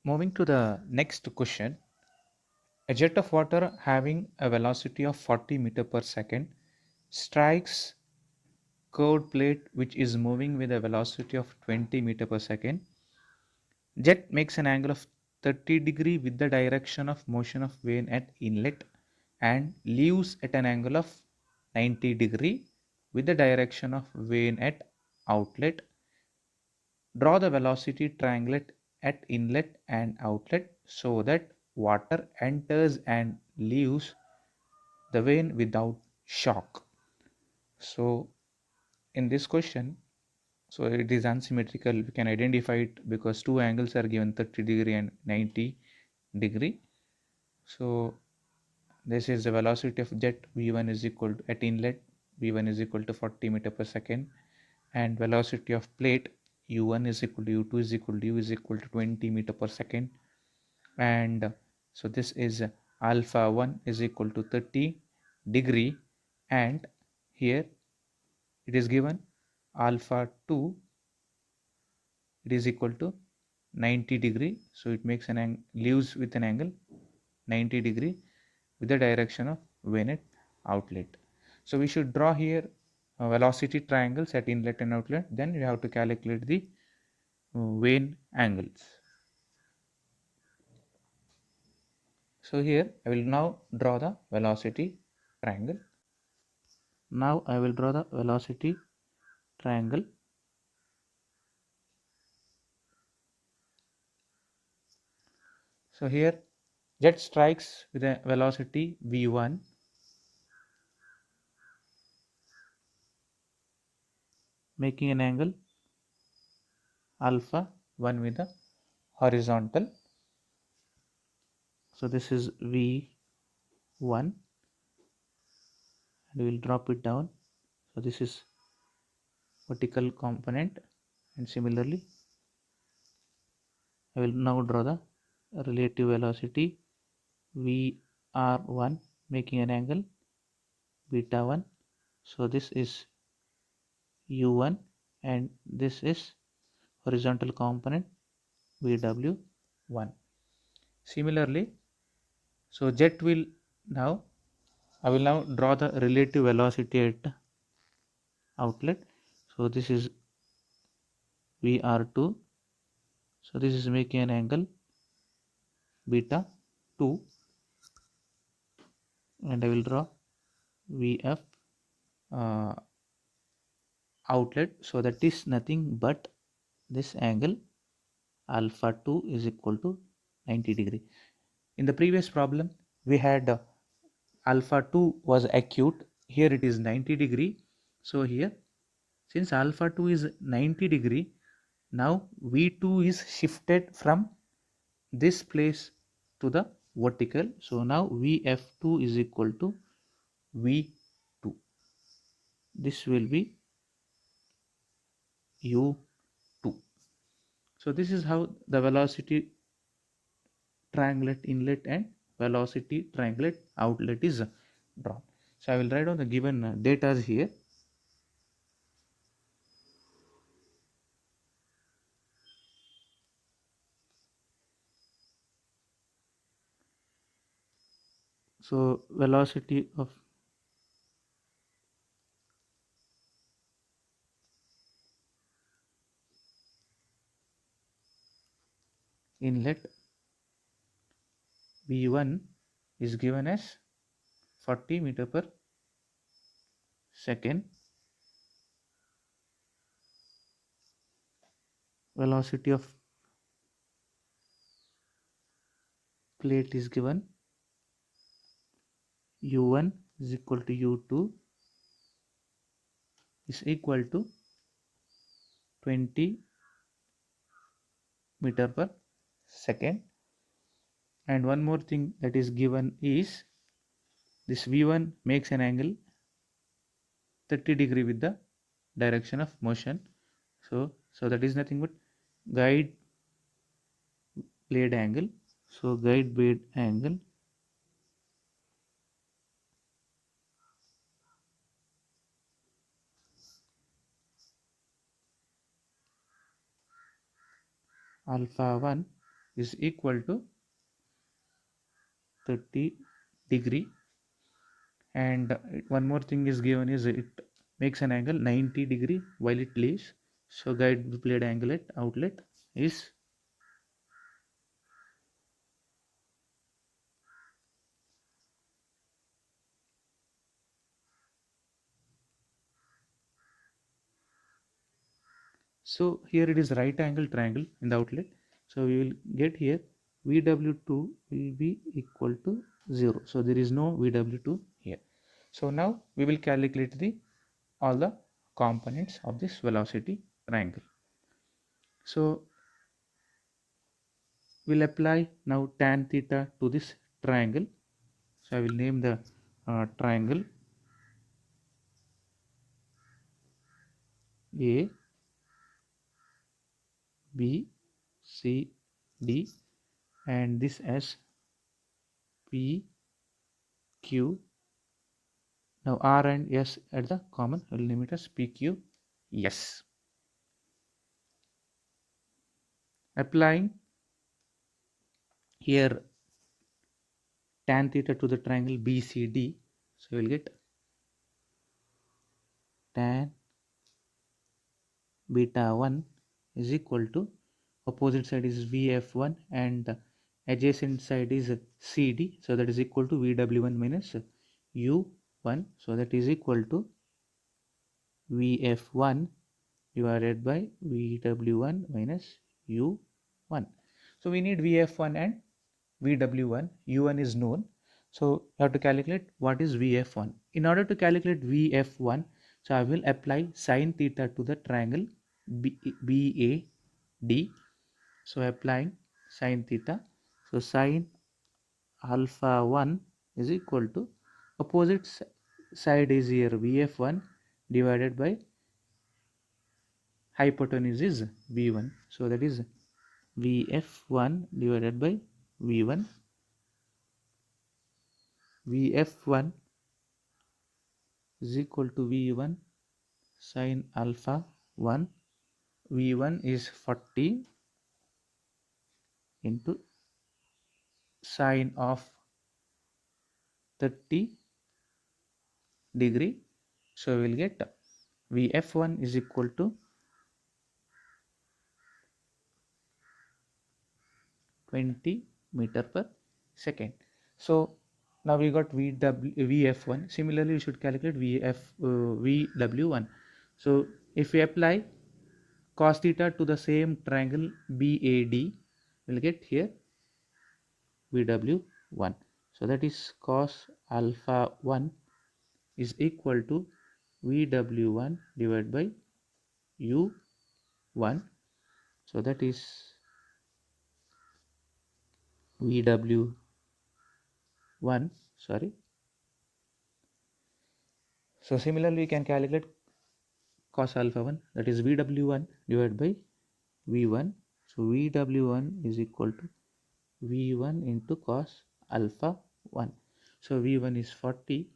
Moving to the next question, a jet of water having a velocity of 40 meter per second strikes curved plate which is moving with a velocity of 20 meter per second. Jet makes an angle of 30-degree with the direction of motion of vane at inlet and leaves at an angle of 90-degree with the direction of vane at outlet. Draw the velocity trianglet at inlet and outlet so that water enters and leaves the vane without shock. So in this question, so it is unsymmetrical. We can identify it because two angles are given, 30-degree and 90-degree. So this is the velocity of jet. V1 is equal to, at inlet, V1 is equal to 40 meter per second, and velocity of plate U1 is equal to U2 is equal to U is equal to 20 meter per second. And so this is alpha 1 is equal to 30-degree, and here it is given alpha 2 it is equal to 90-degree. So it makes an angle, leaves with an angle 90-degree with the direction of vane at outlet. So we should draw here velocity triangles at inlet and outlet. Then we have to calculate the vane angles. So here I will now draw the velocity triangle. Now I will draw the velocity triangle. So here jet strikes with a velocity v1, making an angle alpha 1 with the horizontal. So this is v1 and we will drop it down. So this is vertical component, and similarly I will now draw the relative velocity Vr1 making an angle beta 1. So this is u1 and this is horizontal component Vw1. Similarly, so jet will now, I will now draw the relative velocity at outlet. So this is Vr2. So this is making an angle beta 2, and I will draw Vf uh, outlet. So that is nothing but this angle alpha 2 is equal to 90-degree. In the previous problem we had alpha 2 was acute, here it is 90-degree. So here, since alpha 2 is 90-degree, now V2 is shifted from this place to the vertical. So now Vf2 is equal to V2. This will be U2. So this is how the velocity trianglet inlet and velocity trianglet outlet is drawn. So I will write down the given data here. So velocity of inlet V1 is given as 40 meter per second. Velocity of plate is given U1 is equal to U2 is equal to 20 meter per second. And one more thing that is given is this V1 makes an angle 30-degree with the direction of motion. So that is nothing but guide blade angle. So guide blade angle alpha 1 is equal to 30 degree, and one more thing is given is it makes an angle 90 degree while it leaves. So guide blade angle at outlet is so here it is right angle triangle in the outlet. So we will get here VW2 will be equal to 0. So there is no VW2 here. So now we will calculate the all the components of this velocity triangle. So we'll apply now tan theta to this triangle. So I will name the triangle A, B, C, D, and this as P, Q. Now R and S at the common, I will name it as PQ, S. Applying here tan theta to the triangle BCD, so we will get tan beta 1 is equal to opposite side is VF1 and adjacent side is CD, so that is equal to VW1 minus U1, so that is equal to VF1 divided by VW1 minus U1. So we need VF1 and VW1. U1 is known, so you have to calculate what is VF1. In order to calculate VF1, so I will apply sine theta to the triangle BAD. So applying sine theta, so sine alpha 1 is equal to opposite side is here VF1 divided by hypotenuse is V1. So that is VF1 divided by V1. VF1 is equal to V1 sine alpha 1. V1 is 40 into sine of 30 degree. So we will get VF1 is equal to 20 meter per second. So now we got VF1. Similarly, we should calculate VW1. So if we apply cos theta to the same triangle BAD, we'll get here VW1. So that is cos alpha 1 is equal to VW1 divided by U1. So that is VW1, sorry. So similarly, we can calculate cos alpha 1, that is VW1 divided by V1. So VW1 is equal to V1 into cos alpha 1. So V1 is 40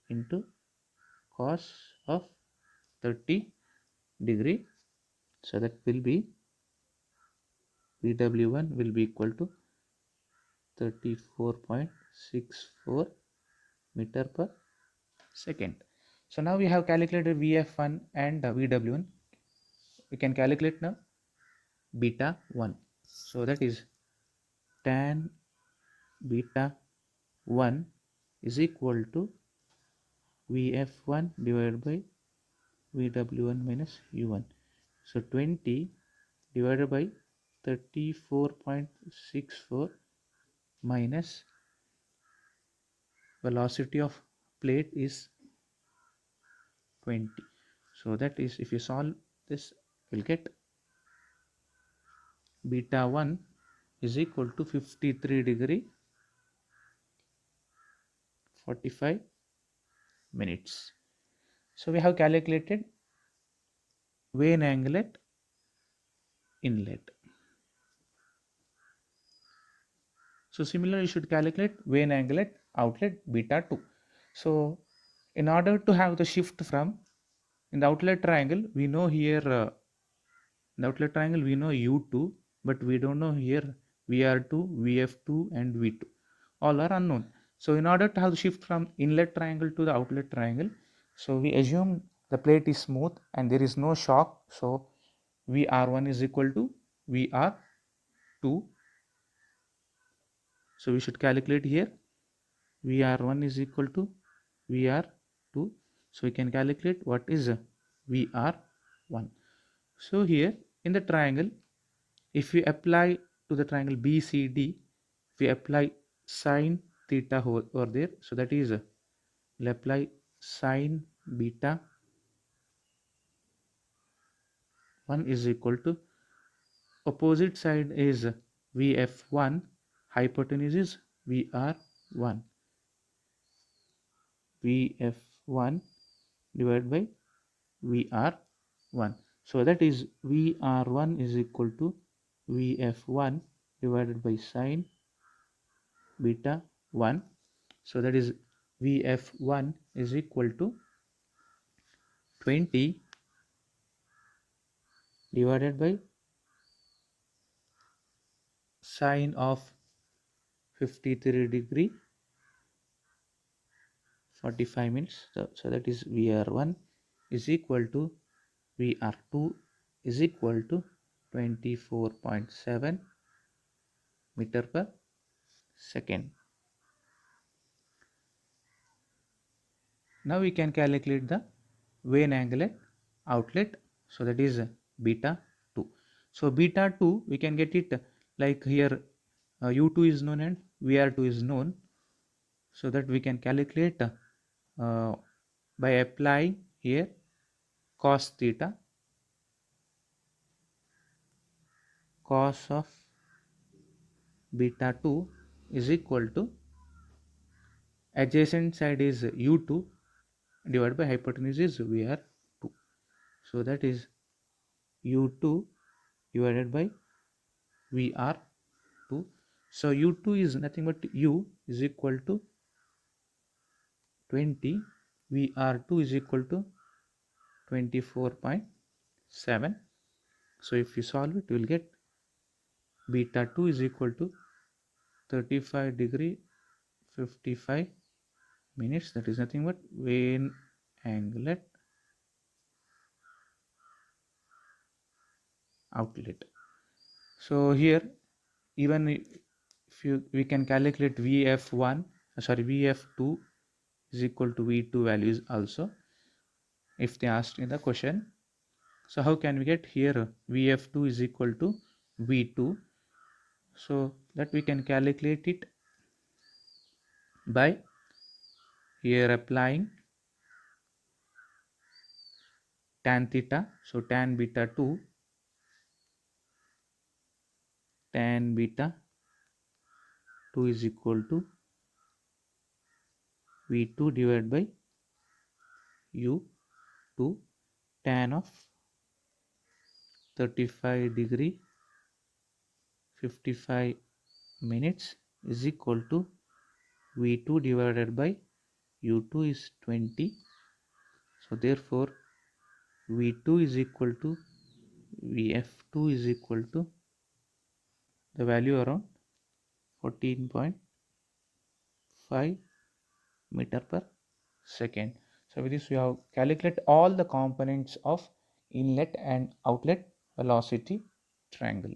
into cos of 30 degree. So that will be VW1 will be equal to 34.64 meter per second. So now we have calculated VF1 and VW1. We can calculate now beta 1. So that is tan beta 1 is equal to VF1 divided by VW1 minus U1. So 20 divided by 34.64 minus velocity of plate is 20. So that is, if you solve this, we'll get beta 1 is equal to 53 degree 45 minutes. So we have calculated vane angle at inlet. So similarly, you should calculate vane angle at outlet beta 2. So in order to have the shift from in the outlet triangle, we know here in the outlet triangle we know U2 but we don't know here VR2, VF2 and V2. All are unknown. So in order to have the shift from inlet triangle to the outlet triangle, so we assume the plate is smooth and there is no shock. So VR1 is equal to VR2. So we should calculate here VR1 is equal to VR2. So we can calculate what is VR1. So here in the triangle, if we apply to the triangle BCD, we apply sine theta over there. So that is we'll apply sine beta 1 is equal to opposite side is VF1, hypotenuse is VR1. VF1 divided by VR1. So that is VR1 is equal to VF1 divided by sine beta 1. So that is VF1 is equal to 20 divided by sine of 53 degree 45 minutes. So that is VR1 is equal to VR2 is equal to 24.7 meter per second. Now we can calculate the vane angle at outlet. So that is beta 2. So beta 2 we can get it like here U2 is known and VR2 is known. So that we can calculate by applying here cos theta, cos of beta 2 is equal to adjacent side is U2 divided by hypotenuse is VR2. So that is U2 divided by VR2. So U2 is nothing but U is equal to 20, VR2 is equal to 24.7. So if you solve it, you will get beta 2 is equal to 35 degree 55 minutes. That is nothing but vane angle at outlet. So here even if we can calculate VF1 sorry VF2 is equal to V2 values also if they asked in the question. So how can we get here VF2 is equal to V2? So that we can calculate it by here applying tan theta. So tan beta 2 is equal to V2 divided by U2 tan of 35 degree 55 minutes is equal to V2 divided by U2 is 20. So therefore V2 is equal to VF2 is equal to the value around 14.5 meter per second. So with this we have calculated all the components of inlet and outlet velocity triangle.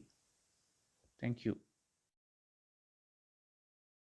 Thank you.